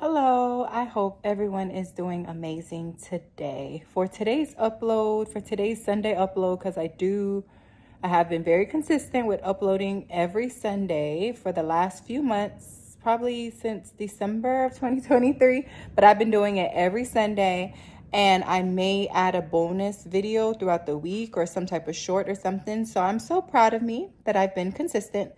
Hello, I hope everyone is doing amazing today. For today's upload, for today's Sunday upload, because I have been very consistent with uploading every Sunday for the last few months, probably since December of 2023, but I've been doing it every Sunday. And I may add a bonus video throughout the week or some type of short or something. So I'm so proud of me that I've been consistent.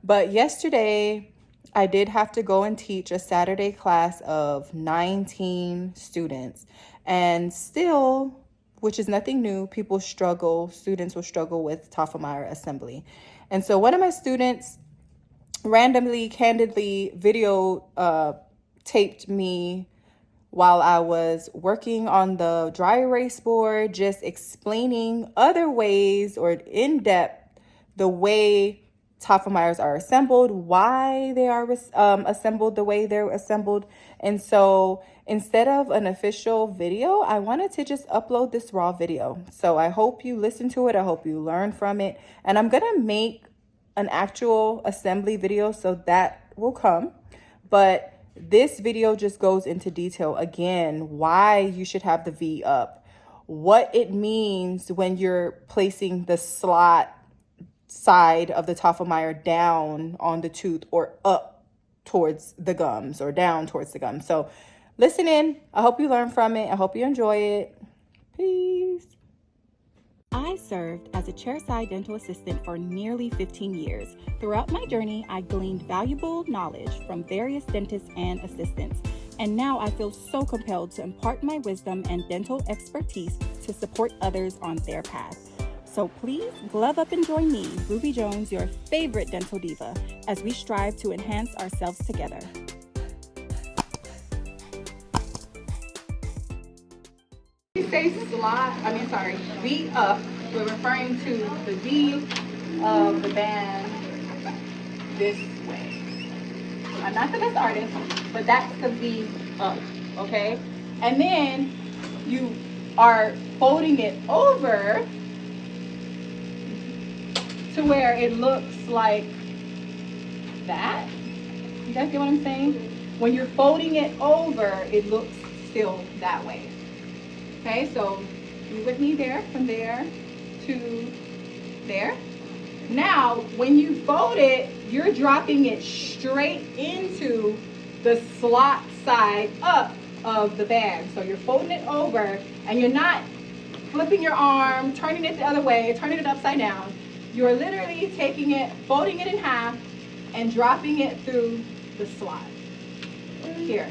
But yesterday, I did have to go and teach a Saturday class of 19 students. And still, which is nothing new, students will struggle with TOFFLEMIRE Assembly. And so one of my students randomly, candidly video taped me while I was working on the dry erase board, just explaining other ways or in depth the way TOFFLEMIREs are assembled, why they are assembled the way they're assembled. And so instead of an official video, I wanted to just upload this raw video. So I hope you listen to it. I hope you learn from it. And I'm going to make an actual assembly video, so that will come. But this video just goes into detail again, why you should have the V up, what it means when you're placing the slot side of the TOFFLEMIRE down on the tooth or up towards the gums or down towards the gums. So listen in. I hope you learn from it. I hope you enjoy it. Peace. I served as a chairside dental assistant for nearly 15 years. Throughout my journey, I gleaned valuable knowledge from various dentists and assistants. And now I feel so compelled to impart my wisdom and dental expertise to support others on their path. So please glove up and join me, Ruby Jones, your favorite dental diva, as we strive to enhance ourselves together. We say V up, we're referring to the V of the band this way. I'm not the best artist, but that's the V up, okay? And then you are folding it over to where it looks like that. You guys get what I'm saying? When you're folding it over, it looks still that way. Okay, so you with me there, from there to there. Now, when you fold it, you're dropping it straight into the slot side up of the bag. So you're folding it over and you're not flipping your arm, turning it the other way, turning it upside down. You're literally taking it, folding it in half, and dropping it through the slot here.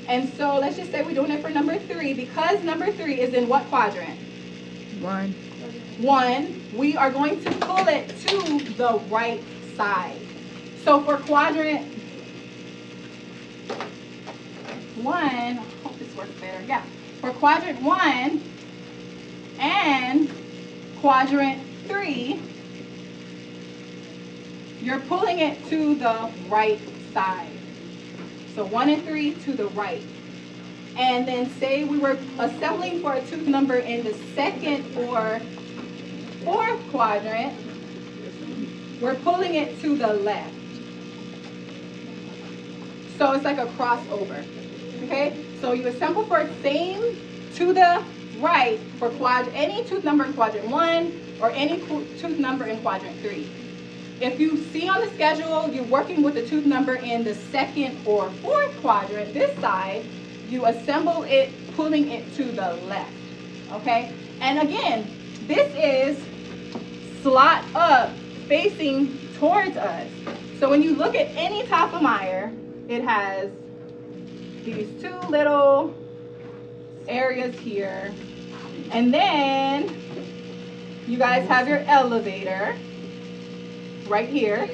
And so let's just say we're doing it for number 3. Because number 3 is in what quadrant? 1. 1. We are going to pull it to the right side. So for quadrant 1, I hope this works better. Yeah. For quadrant 1 and quadrant 3, you're pulling it to the right side. So 1 and 3 to the right. And then say we were assembling for a tooth number in the 2nd or 4th quadrant, we're pulling it to the left. So it's like a crossover. Okay? So you assemble for the same to the right for any tooth number in quadrant 1 or any tooth number in quadrant 3. If you see on the schedule, you're working with the tooth number in the 2nd or 4th quadrant, this side, you assemble it, pulling it to the left, okay? And again, this is slot up, facing towards us. So when you look at any TOFFLEMIRE, it has these 2 little areas here. And then you guys have your elevator right here.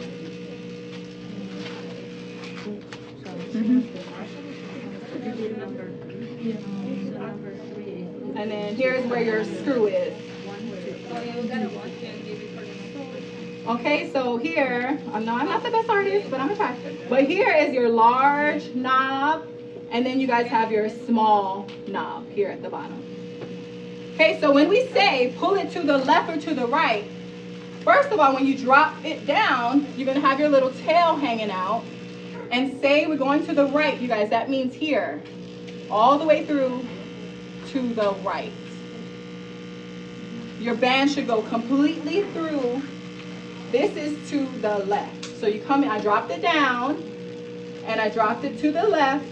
And then here's where your screw is. Okay, so here, I'm not the best artist, but I'm gonna try. But here is your large knob, and then you guys have your small knob here at the bottom. Okay, so when we say pull it to the left or to the right, first of all, when you drop it down, you're gonna have your little tail hanging out. And say we're going to the right, you guys, that means here, all the way through to the right. Your band should go completely through. This is to the left. So you come in, I dropped it down, and I dropped it to the left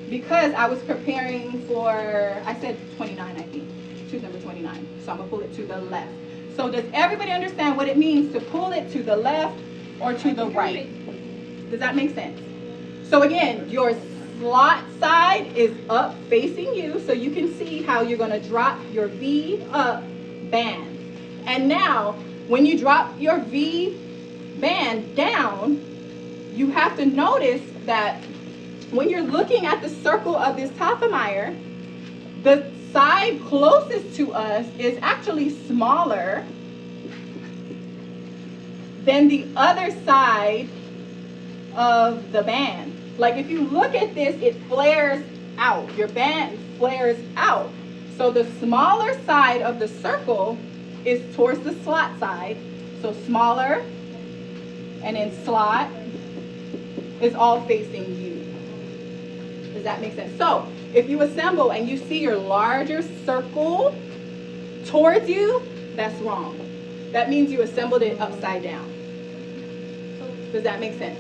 because I was preparing for, I said 29, I think. Choose number 29. So I'm gonna pull it to the left. So does everybody understand what it means to pull it to the left or to the right? Does that make sense? So again, your slot side is up facing you, so you can see how you're gonna drop your V up band. And now, when you drop your V band down, you have to notice that when you're looking at the circle of this TOFFLEMIRE, the side closest to us is actually smaller than the other side of the band. Like if you look at this, it flares out. Your band flares out. So the smaller side of the circle is towards the slot side. So smaller and then slot is all facing you. Does that make sense? So if you assemble and you see your larger circle towards you, that's wrong. That means you assembled it upside down. Does that make sense?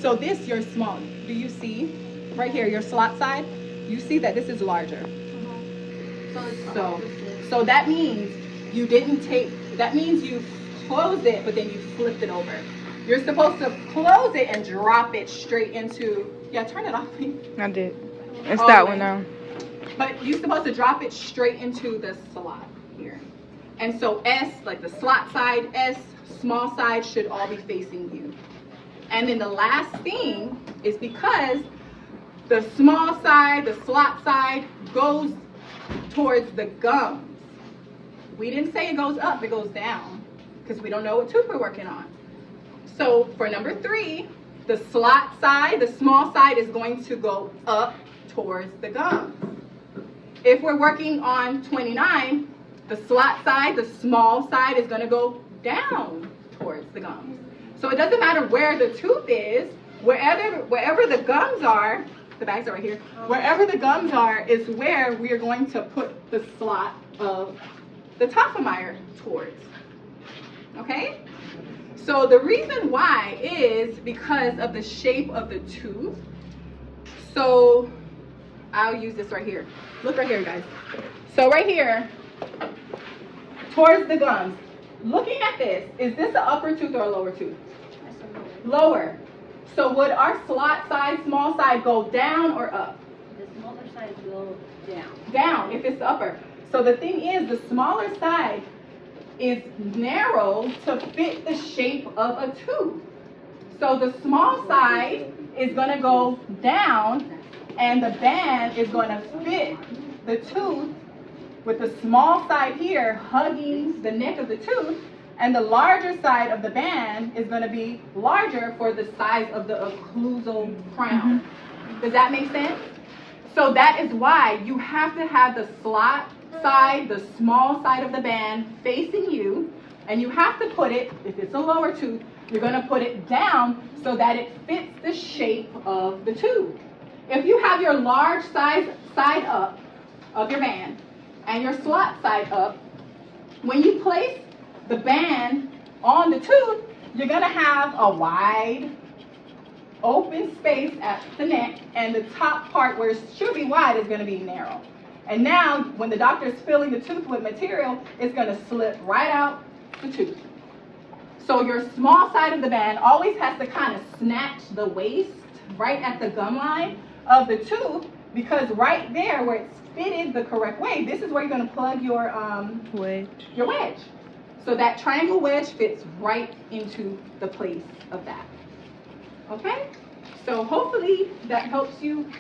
So this, your small, do you see right here, your slot side? You see that this is larger. So that means you didn't take, that means you closed it, but then you flipped it over. You're supposed to close it and drop it straight into, yeah, turn it off, please. I did. It's that one now. But you're supposed to drop it straight into the slot here. And so S, like the slot side, S, small side should all be facing you. And then the last thing is because the small side, the slot side goes towards the gums. We didn't say it goes up, it goes down because we don't know what tooth we're working on. So for number 3, the slot side, the small side is going to go up towards the gums. If we're working on 29, the slot side, the small side is going to go down towards the gums. So it doesn't matter where the tooth is, wherever the gums are, the bags are right here, wherever the gums are is where we are going to put the slot of the TOFFLEMIRE towards. Okay? So the reason why is because of the shape of the tooth. So I'll use this right here. Look right here, guys. So right here, towards the gums. Looking at this, is this an upper tooth or a lower tooth? Lower. So would our slot side, small side go down or up? The smaller side will down. Down, if it's the upper. So the thing is, the smaller side is narrow to fit the shape of a tooth. So the small side is going to go down and the band is going to fit the tooth with the small side here hugging the neck of the tooth, and the larger side of the band is going to be larger for the size of the occlusal crown. Does that make sense? So that is why you have to have the slot side, the small side of the band facing you, and you have to put it, if it's a lower tooth, you're going to put it down so that it fits the shape of the tooth. If you have your large side up of your band and your slot side up, when you place the band on the tooth, you're going to have a wide open space at the neck, and the top part where it should be wide is going to be narrow. And now when the doctor is filling the tooth with material, it's going to slip right out the tooth. So your small side of the band always has to kind of snatch the waist right at the gum line of the tooth, because right there where it's fitted the correct way, this is where you're going to plug your wedge. So that triangle wedge fits right into the place of that. Okay? So hopefully that helps you.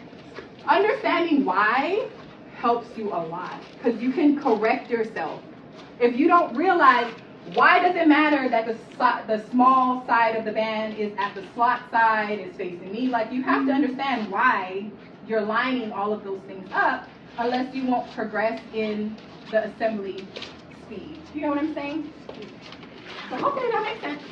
Understanding why helps you a lot, because you can correct yourself. If you don't realize, why does it matter that the small side of the band is at the slot side, is facing me? Like, you have to understand why you're lining all of those things up, unless you won't progress in the assembly speed. You know what I'm saying? So hopefully that makes sense.